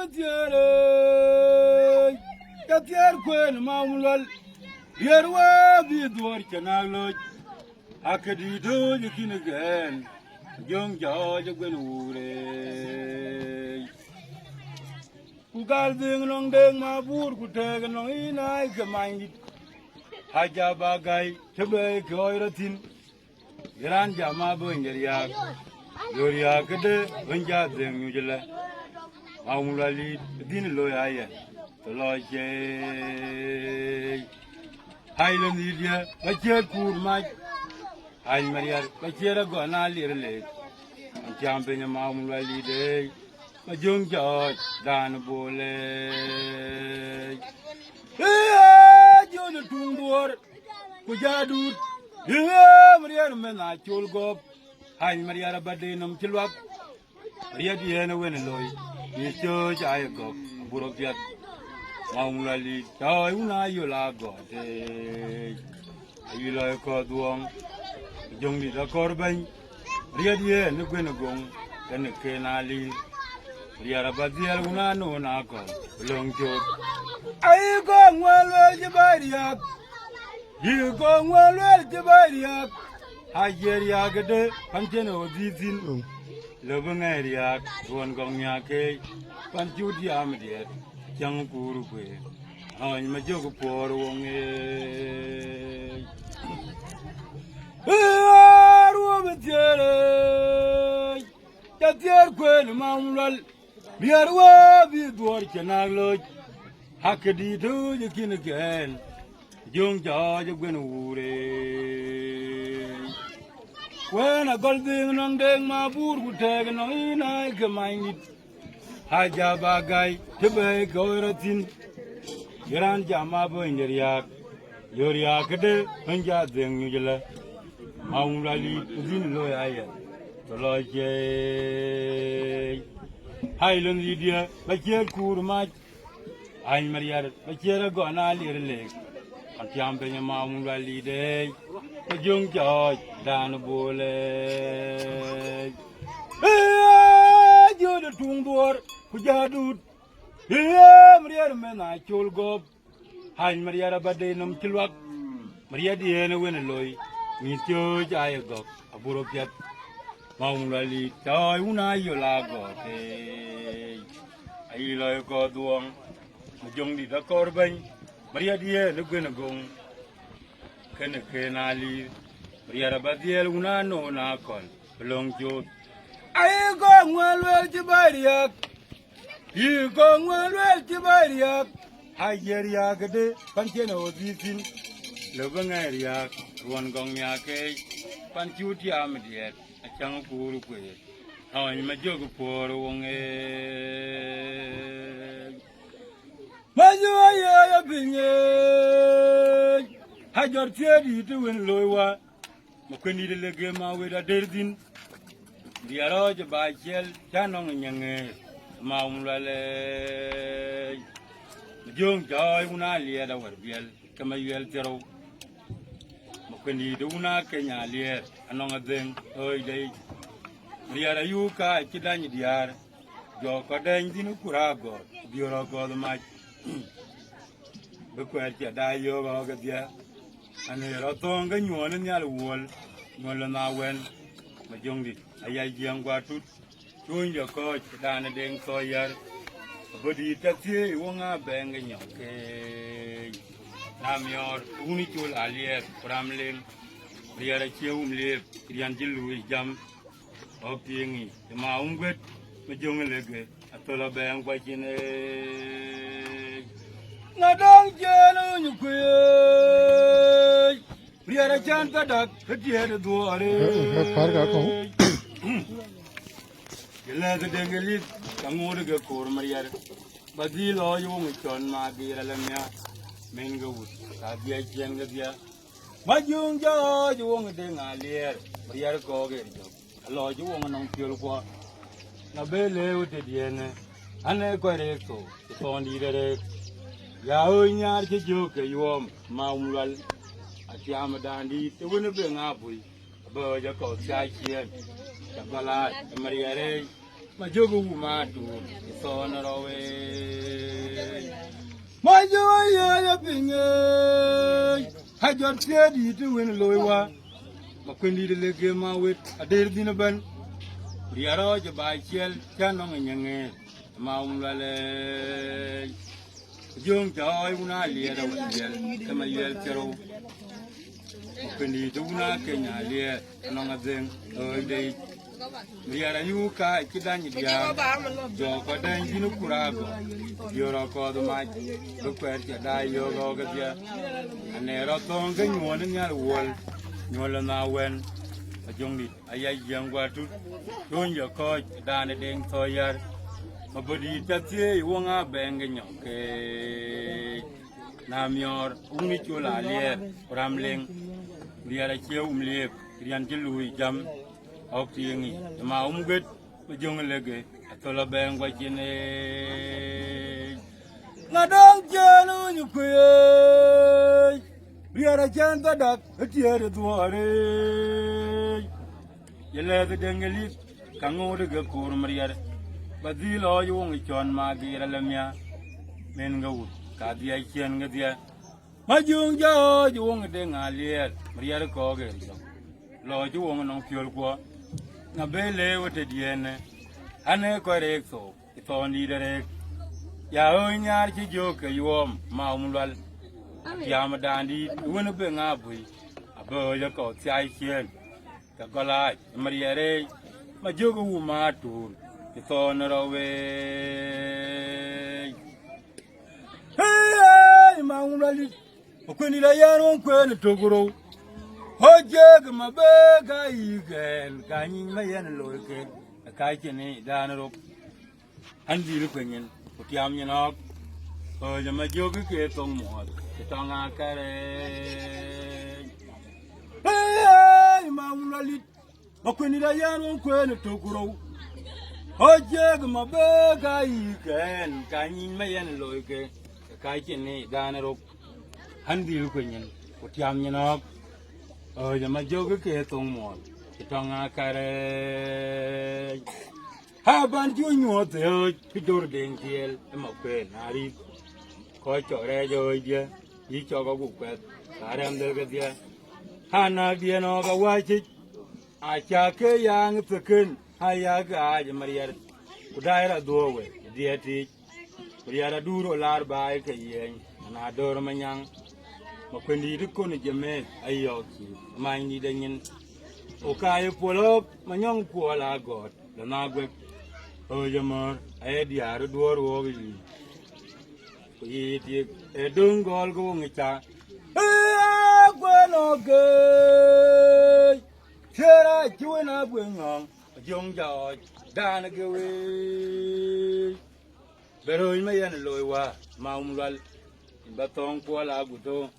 matiere katier kwen maulal yerwa bidwar kanalo akadido yikinigen jong jaje gwen ure kugal ding long deng mabur kuteg long inai kemain haja bagai tebe koiratin Iran jama bongeria Yoria kede benja deng nyujela Maumulali din loya toloje Highland India bacher kurma Hay Maria bachera gona lirle Champenya maumulali de majung joj dan bole Jona tundur kujadut Maria mena chulgop Hay Maria bade nam chilwak Maria diena weneloi ni choj ayagop burokjat maumulali joy una yola gode ayilo ko duong jongli da korban Maria diena gwenagong kan kenali Maria rabadiel una no na ko longjot ay go ngwalwel jibariak you go ngwalwel jibariak Hajeria gede panteno dizin Lobungaria tuan gong yake panjudi amdiet jang puru kwe ay majogo por wonge ruwa betiere jatier kwen maulal biarwa bidwar chanaglo hakedi do yakin again jong jaje gwen ure When a golden long dang my boot would tag an I can mind it. Haja bagay, tebe goratin. Yaran jamabo in your yak. Your yakade, Panja deng Nugela. Maumlali, Udin Loya. The Loye Highland Lydia, Bacher Kurmat. I'm Maria, Bachera gona little leg. And Champanya Maumlali day. Young George, Dan Bole. You're the Tungbor, Pujadut. Maria Mena, Cholgop. Hi, Maria Badenum Chilwak. Maria Diana Wineloi. Miss George Ayagop, a Burokjat. Maumlali, Toy Una Yolago. I like Godwong. Young Lida Corban. Maria Diana Gwinagong. Kenali, Riara Badiel una no na call, belong to I go well Tiberiak. You go well Tiberiak. Higeriak, Pantino, Zizin, Lobangariak, one gong yake, Pantuti Amadiet, a chang puru quay. How in my jog for wong Mazuaya opinion. Hajar tiadi itu wen loiwa, mungkin di dalam game awet ada derdin, dia roja bacel, canong nyange, mau mulai, jong joy una liat awal biel, kemayuel terau, mungkin di una kenya liat, anong adeng, oi day, dia rayuka kita ni diar, jo kadang dinu kurago, biarago lemaj, berkuat tiada yo bawa dia. Ane ratong ga nyuan nyal wol nyol na wen ma jongdi ayay jiang gwa tut tuin yo ko dan deng so yar bodi taxi wonga beng nyoke nam yor uni chul alier pramling riara cheum le rian jilu jam opingi ma ungwet ma jonglege atola beng kwa chine Nadang jeno nyukwe Riara chanta dak Hatiya duare Parga ko Yalla de dengelit Kangor ga kor mariar Badi lo yung chon ma gira lamya Menga wut Kabia jenga dia Majung jo yung de ngalier Mariar ko ge lo yung nong piol ko Na bele ute diene Ane ko rekto Ton di re Yao nyar ke joke yom maumwal ati amadandi te wona be ngabui ba ja ko cha chien ta bala mariare mà chưa có mà tụ so nó đâu mà chưa ya bình hai giờ kia đi tu quên lối qua mà quên đi để cái mà quên ở đây đi nó bên đi ở đó cho bài chơi cho nó nghe nghe mà ông là dương trời cũng nói lìa đâu lìa mà lìa châu quên đi tu na cái nhà lìa nó ngắt dừng ở đây lìa là yêu cái đàn nhị dia giờ có đàn gì nó cura go giờ nó có đồ mai lúc quẹt cái đai giờ có cái gì anh này nó toàn cái nguồn nó nhà nguồn nguồn là nào quen ở trong đi ai ai giang qua chút đôi giờ coi đàn này đen thôi giờ mà bữa đi chặt chơi uống à bèn cái nhóc cái nam yor uống ít chỗ là lìa ram lên lìa là chiếu lìa riêng chỉ lùi chấm học tiếng mà ông biết bây giờ người cái tôi là bèn qua trên này là đang chơi nó như quê lìa là chân ta đặt chơi được thua đấy giờ là cái đằng cái lít càng ngồi được cái cột mà lìa bây giờ lo yêu người chọn mà cái là làm nha men gấu cả đi ai chơi cái gì mà dùng cho dùng cái đằng à lìa lìa được có cái lo cho uống nó phiêu qua na bele wote diene ane ko rekso ito ni derek ya o nyar ci joka yom ma umlal ya madandi wona be ngabui abo ya ko sai chen ka gola mariere ma jogo wu ma tu ito na rawe hey ma umlal ko ni la yaron ko ni togoro Hojeg mabega igen kanyin mayen loike kaitene danero andi lu kwenyen utiam nyenok o jama jogi ke tong mo tonga kare hey maunali okweni la yano kwen tokuro Hojeg mabega igen kanyin mayen loike kaitene danero andi lu kwenyen utiam nyenok giờ mà vô cái kia tung mồi thì trong cái ha ban chúa nhua thì cái chỗ đèn kia em mặc quên à đi coi chỗ ra rồi kia đi cho có cục quẹt cả đem được cái kia ha na kia nó có quay chết à cha cái yang tự kinh hay ya cái gì mà đi đây là đua vậy đi thì là đua rồi là bài cái gì na đôi mà nhang mà quên đi đứt con này mẹ ai yêu mai đi đây nhìn ok polo mà nhong polo là god là na quên giờ mà ai đi à đua rồi cái gì thì đừng gọi cô người cha quên ok thế ra chú nó quên ngon dùng cho đa nó kêu bây giờ mấy anh lôi qua mà ông loal bắt tông polo là bụt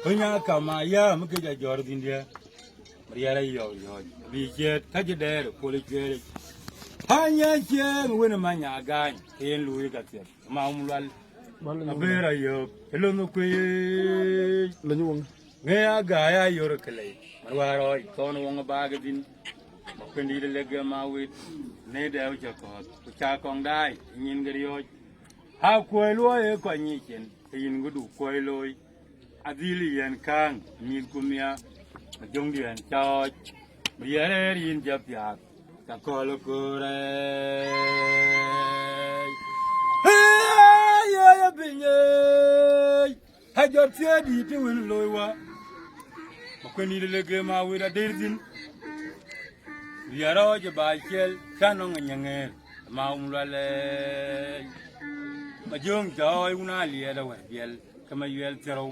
Punya kamaya mungkin jadi Jordan dia, meriara yo, bijet kaje der, politik. Hanya cie mungkin mana agan, yang lui katnya, mau mulai, abera yo, hello kue, Lenyung. ngaya gaya yo kelai, marwaro, tahun wong bagadin, mungkin di lega mawit, ne dah ucapkan, ucapkan dai, ingin gerioj, ha kue loy kue nyikin, ingin gudu kue loy. Adili yan kang min kumya jong dian cho biare rin jap yak ta kol kore hey ya binye ha jot se di tu win loy wa ko ni le ge ma wi da derzin biaro je ba kel kanong nyange ma umlale ma jong joy una lie da wa biel kama yel tero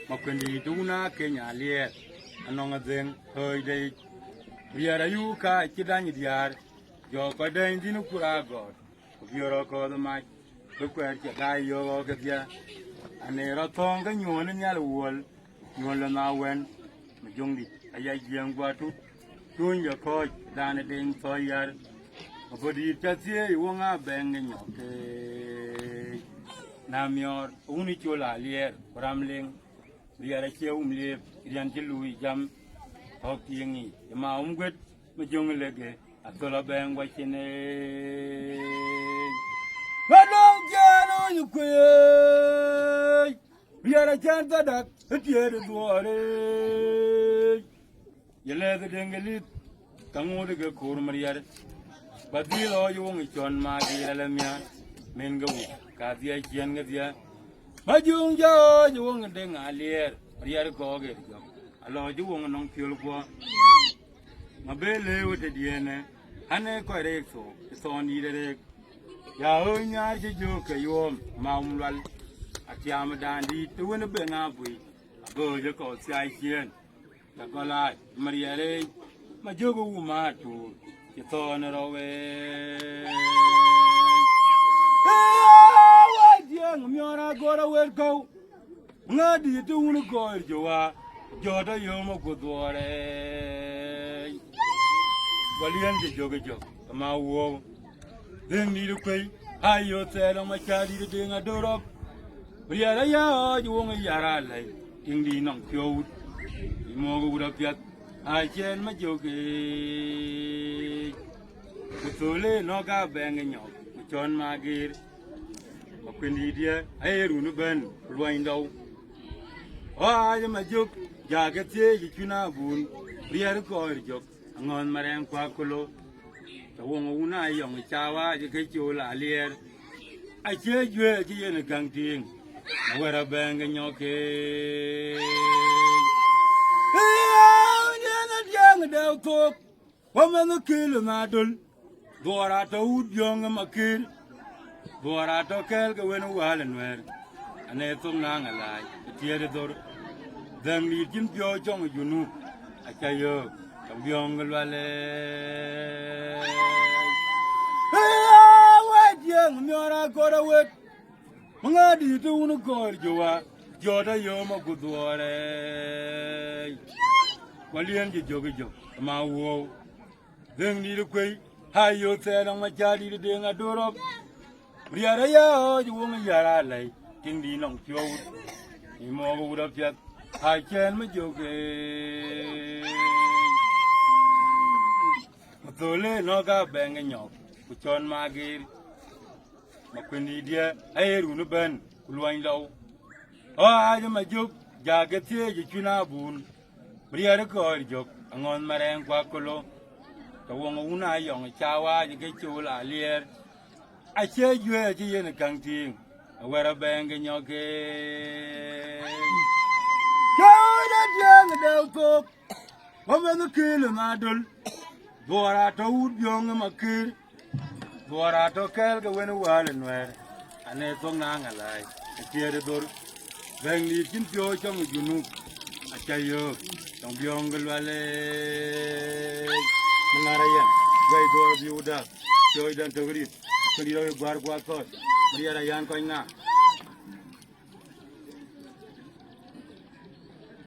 mà quên đi đúng na cái nhà liệt anh ông anh hơi đây bây giờ yêu cái đàn gì điar giờ có đàn gì nó cura god bây giờ có cái mai lúc quẹt cái đai giờ cái gì anh này nó thong cái nhuận nó nhà là nhuận là nào quen mà dùng đi ai ai giang qua chút tuôn giờ coi đàn này đen thôi giờ mà vừa đi chơi chơi uống à bèn cái nhỏ cái nam yor uống đi chỗ là liệt ram lên dia ada cia liep ian ci lui jam hok yengi ma quet ma jong lege Atola bang watching But don't get on you quay. We are a chance that it yet is water. You let the dingle come on to go Kurmaria. But the law you won't John Marty Alamia, Mingo, Katia Jangatia. But you won't ding a leer, Ria Gog. Allow you won't know Pulqua. My belly with the DNA, and a quite so, it's all needed. Yahunya Joke, you Mamwell, a Tiamadandi, to win a bang up with a bird you call Sian, the Gola, Maria Ray, my Jogo Uma to the Thorner away. What young Mura got away go? Not you do go, you are Joda Yomo good water. Valiant Jogo, a mau. Then need to pay. I you said on my child, you doing a door up. We are a yard, you won't a yara like King non killed. You more would have yet. I can my joke. The Tole Noga banging out, with John Margate. A Quindidia, I run burn, Ruindo. Oh, I am a joke. Jacket, you cannot wound. We are a call joke. And on Maram Quacolo. The woman I young Chawa, you get you la leer. I cheer you in a canteen. Where a bang in your cage. Young Del Talk. Woman the kill an adult. Borato wood young and a kid. Borato Kelga went a while and where. And they took nang alive. The theatre door. Then lead Jim Pure Jong, you know. I tell you. Young Valley. Wait, young Mura got away. Mangadi to go, you are Joda Yoma good water. Valiant Jogo, my woe. Then need a quay. High you said on my child, you doing a door up. We are a yard, you woman yara like King Dinong Joe. You more would have yet. I can make joke. Tole Noga banging out, with John Margate, Macquinidia, I run a band, Luindo. Oh, I am a joke, Jacket here, you cannot boon. Bria call joke, and on Maran Quacolo. The woman I young Chawa, you get you la leer. I share you in a canteen, and wear a bang in your cage. Go that young Del Talk. Woman the kill an adult. Borato wood young and a kid. Borato Kelga went a while and where. And they took nang alive. A tear the door. Then leave in pure chong with you know. I tell you, don't be young valley. Manaraya, very door of you that. Joy than to read. So you got what thought. We are a young coin now.